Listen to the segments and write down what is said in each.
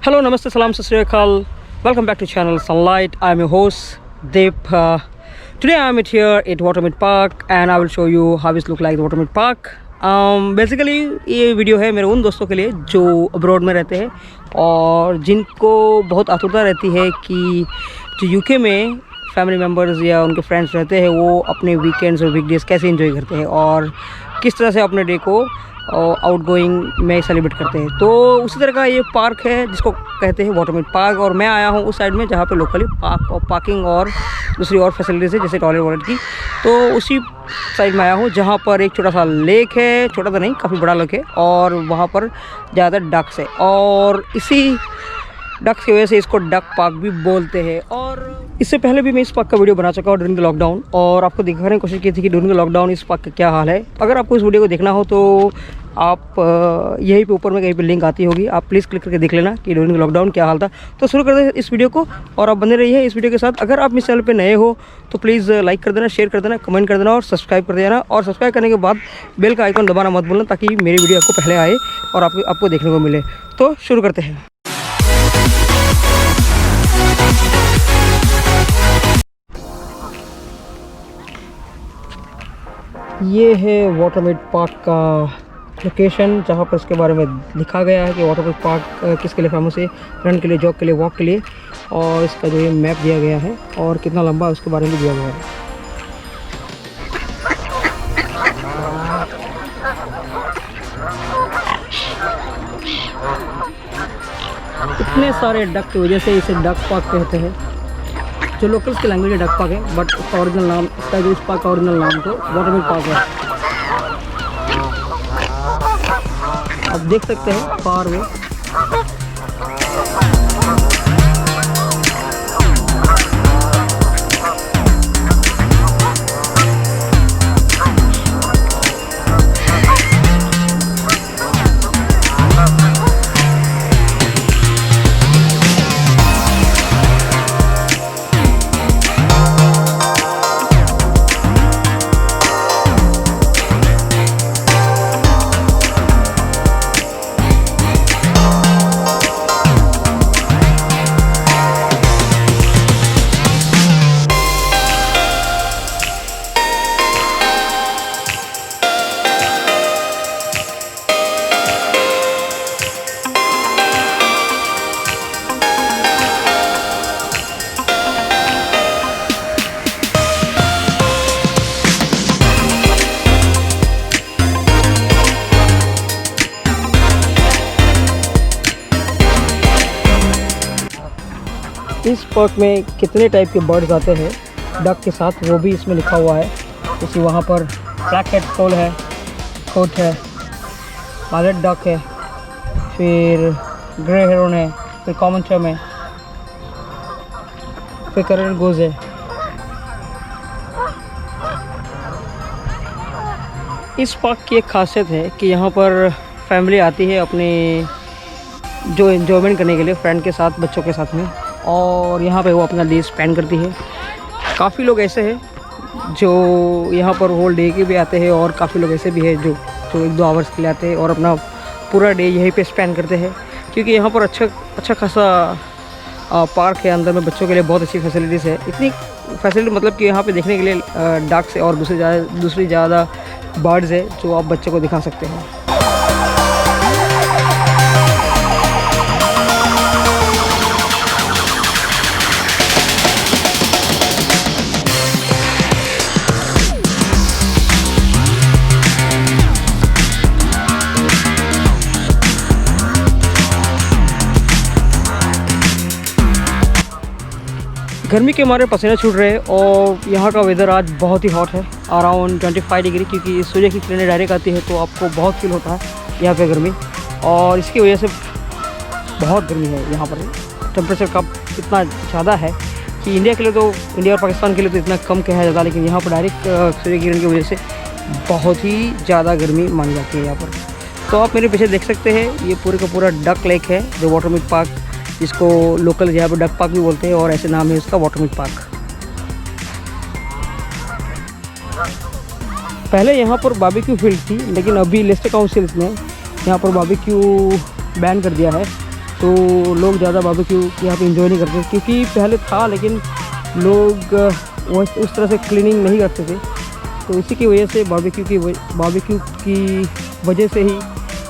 Hello, Namaste, Salam, Sat Sri Akal. Welcome back to channel Sunlight. I'm your host Deep. Today I'm here at Watermead Park and I will show you how it look like the Watermead Park. Basically ये video है मेरे उन दोस्तों के लिए जो abroad में रहते हैं और जिनको बहुत आतुरता रहती है कि जो यूके में फैमिली मेम्बर्स या उनके फ्रेंड्स रहते हैं वो अपने वीकेंड्स और वीकडेज कैसे एंजॉय करते हैं और किस तरह से अपने डे को आउटगोइंग में सेलिब्रेट करते हैं। तो उसी तरह का ये पार्क है जिसको कहते हैं वाटरमेड पार्क और मैं आया हूँ उस साइड में जहाँ पे लोकली पार्किंग और दूसरी और फैसिलिटीज़ है जैसे टॉयलेट वॉलेट की। तो उसी साइड में आया हूँ जहाँ पर एक छोटा सा लेक है, छोटा तो नहीं काफ़ी बड़ा लेक है और वहाँ पर ज़्यादातर डक्स है और इसी डक्स की वजह से इसको डक पार्क भी बोलते हैं। और इससे पहले भी मैं इस पार्क का वीडियो बना चुका हूँ ड्यूरिंग द लॉकडाउन और आपको दिखाने की कोशिश की थी कि ड्यूरिंग द लॉकडाउन इस पार्क का क्या हाल है। अगर आपको इस वीडियो को देखना हो तो आप यहीं पे ऊपर में कहीं पे लिंक आती होगी, आप प्लीज़ क्लिक करके देख लेना कि ड्यूरिंग द लॉकडाउन क्या हाल था। तो शुरू करते हैं इस वीडियो को और आप बने रहिए इस वीडियो के साथ। अगर आप इस चैनल पर नए हो तो प्लीज़ लाइक कर देना, शेयर कर देना, कमेंट कर देना और सब्सक्राइब कर देना। और सब्सक्राइब करने के बाद बेल का आइकन दबाना मत भूलना ताकि मेरी वीडियो आपको पहले आए और आपको देखने को मिले। तो शुरू करते हैं। ये है वाटरमेड पार्क का लोकेशन जहाँ पर इसके बारे में लिखा गया है कि वाटरमेड पार्क किसके लिए फेमस है, रन के लिए, जॉग के लिए, वॉक के लिए। और इसका जो ये मैप दिया गया है और कितना लंबा है उसके बारे में दिया गया है। इतने सारे डक की वजह से इसे डक पार्क कहते हैं। जो लोकल्स की लैंग्वेज है डक पार्क है बट उसका ओरिजिनल नाम, इसका जो इस पार्क का ओरिजिनल नाम तो वाटरमेड पार्क है। आप देख सकते हैं फार में इस पार्क में कितने टाइप के बर्ड्स आते हैं डक के साथ वो भी इसमें लिखा हुआ है। जैसे वहाँ पर ब्लैक हेड स्कोल है, कोट है, पायलट डक है, फिर ग्रे हेरोन है, फिर कॉमन चम है, फिर करेंट गोज है। इस पार्क की एक खासियत है कि यहाँ पर फैमिली आती है अपने जो एंजॉयमेंट करने के लिए फ्रेंड के साथ, बच्चों के साथ में, और यहाँ पे वो अपना डे स्पेंड करती है। काफ़ी लोग ऐसे हैं जो यहाँ पर होल डे के भी आते हैं और काफ़ी लोग ऐसे भी हैं जो 1-2 आवर्स के लिए आते हैं और अपना पूरा डे यहीं पे स्पेंड करते हैं क्योंकि यहाँ पर अच्छा खासा पार्क है। अंदर में बच्चों के लिए बहुत अच्छी फैसिलिटीज़ है। इतनी फैसिलिटी मतलब कि यहाँ पे देखने के लिए डक से और दूसरी ज़्यादा बर्ड्स है जो आप बच्चों को दिखा सकते हैं। गर्मी के मारे पसीना छूट रहे हैं और यहाँ का वेदर आज बहुत ही हॉट है, अराउंड 25 डिग्री, क्योंकि सूर्य की किरणें डायरेक्ट आती है तो आपको बहुत फील होता है यहाँ पे गर्मी। और इसकी वजह से बहुत गर्मी है यहाँ पर। टेम्परेचर का इतना ज़्यादा है कि इंडिया के लिए तो, इंडिया और पाकिस्तान के लिए तो इतना कम कहा जाता है, लेकिन यहाँ पर डायरेक्ट सूर्य किरण की वजह से बहुत ही ज़्यादा गर्मी मानी जाती है यहाँ पर। तो आप मेरे पीछे देख सकते हैं ये पूरे का पूरा डक लेक है जो वाटरमेड पार्क, जिसको लोकल यहाँ पर डक पार्क भी बोलते हैं और ऐसे नाम है इसका वाटरमेड पार्क। पहले यहाँ पर बारबेक्यू फील्ड थी, लेकिन अभी लेस्टर काउंसिल ने यहाँ पर बारबेक्यू बैन कर दिया है। तो लोग ज़्यादा बारबेक्यू यहाँ पे इंजॉय नहीं करते, क्योंकि पहले था लेकिन लोग उस तरह से क्लीनिंग नहीं करते थे। तो इसी की वजह से बारबेक्यू की वजह से ही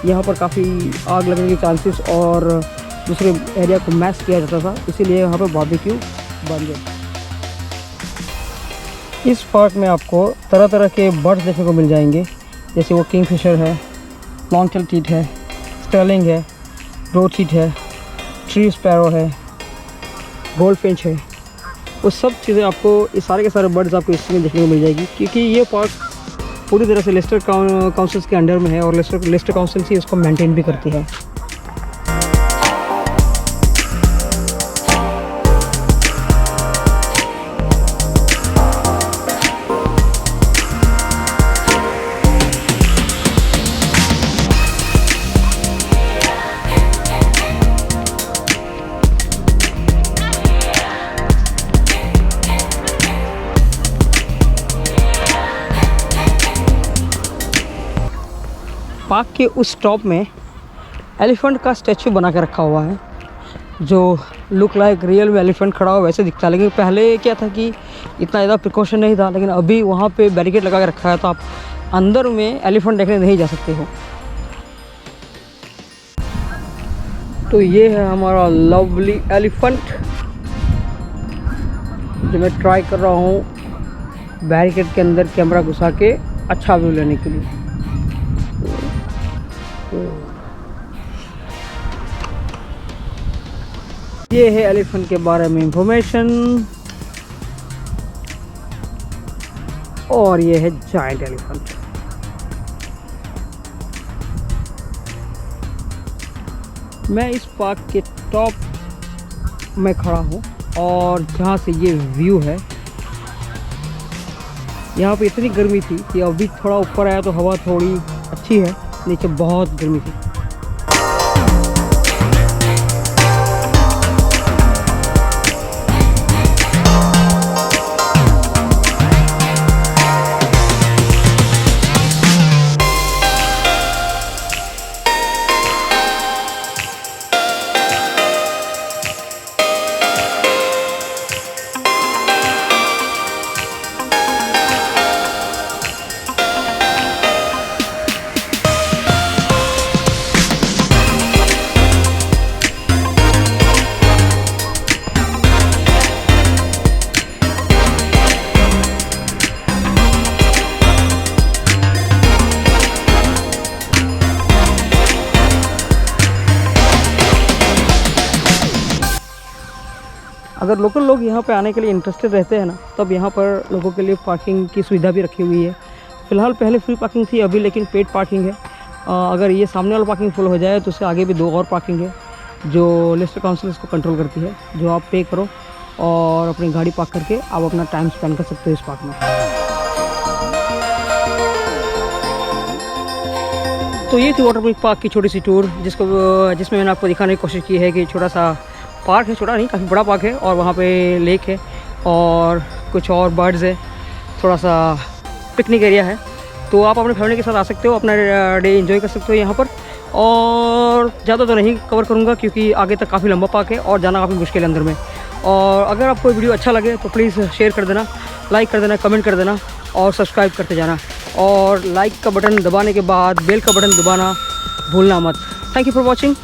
यहाँ पर काफ़ी आग लगने के चांसेस और दूसरे एरिया को मैश किया जाता था, इसीलिए यहाँ पर बारबेक्यू बन गया। इस पार्क में आपको तरह तरह के बर्ड्स देखने को मिल जाएंगे, जैसे वो किंगफिशर है, लॉन्ग टेल टीट है, स्टर्लिंग है, ब्रोचीट है, ट्री स्पैरो है, गोल्ड फिंच है। वो सब चीज़ें आपको, ये सारे के सारे बर्ड्स आपको इसमें देखने को मिल जाएगी, क्योंकि ये पार्क पूरी तरह से लेस्टर काउंसिल्स के अंडर में है और लेस्टर काउंसिल ही इसको मेंटेन भी करती है। पार्क के उस टॉप में एलिफेंट का स्टैचू बना के रखा हुआ है, जो लुक लाइक रियल में एलिफेंट खड़ा हुआ वैसे दिखता है। लेकिन पहले क्या था कि इतना ज़्यादा प्रिकॉशन नहीं था, लेकिन अभी वहाँ पे बैरिकेड लगा के रखा है, तो आप अंदर में एलिफेंट देखने नहीं जा सकते हो। तो ये है हमारा लवली एलिफेंट, जो मैं ट्राई कर रहा हूँ बैरिकेड के अंदर कैमरा घुसा के अच्छा व्यू लेने के लिए। ये है एलिफेंट के बारे में इंफॉर्मेशन, और ये है जायंट एलिफेंट। मैं इस पार्क के टॉप में खड़ा हूँ और जहाँ से ये व्यू है, यहाँ पे इतनी गर्मी थी कि अभी थोड़ा ऊपर आया तो हवा थोड़ी अच्छी है, नीचे बहुत गर्मी थी। अगर लोकल लोग यहाँ पे आने के लिए इंटरेस्टेड रहते हैं ना, तब यहाँ पर लोगों के लिए पार्किंग की सुविधा भी रखी हुई है। फ़िलहाल पहले फ्री पार्किंग थी, अभी लेकिन पेड पार्किंग है। अगर ये सामने वाला पार्किंग फुल हो जाए तो उससे आगे भी 2 और पार्किंग है, जो लेस्टर काउंसिल इसको कंट्रोल करती है, जो आप पे करो और अपनी गाड़ी पार्क करके आप अपना टाइम स्पेंड कर सकते हो इस पार्क में। तो ये थी वाटरमेड पार्क की छोटी सी टूर, जिसमें मैंने आपको दिखाने की कोशिश की है कि छोटा सा पार्क है, छोटा नहीं काफ़ी बड़ा पार्क है, और वहाँ पे लेक है और कुछ और बर्ड्स है, थोड़ा सा पिकनिक एरिया है। तो आप अपने फैमिली के साथ आ सकते हो, अपना डे एंजॉय कर सकते हो यहाँ पर। और ज़्यादा तो नहीं कवर करूँगा क्योंकि आगे तक काफ़ी लंबा पार्क है और जाना काफ़ी मुश्किल है अंदर में। और अगर आपको वीडियो अच्छा लगे तो प्लीज़ शेयर कर देना, लाइक कर देना, कमेंट कर देना और सब्सक्राइब करते जाना। और लाइक का बटन दबाने के बाद बेल का बटन दबाना भूलना मत। Thank you for watching.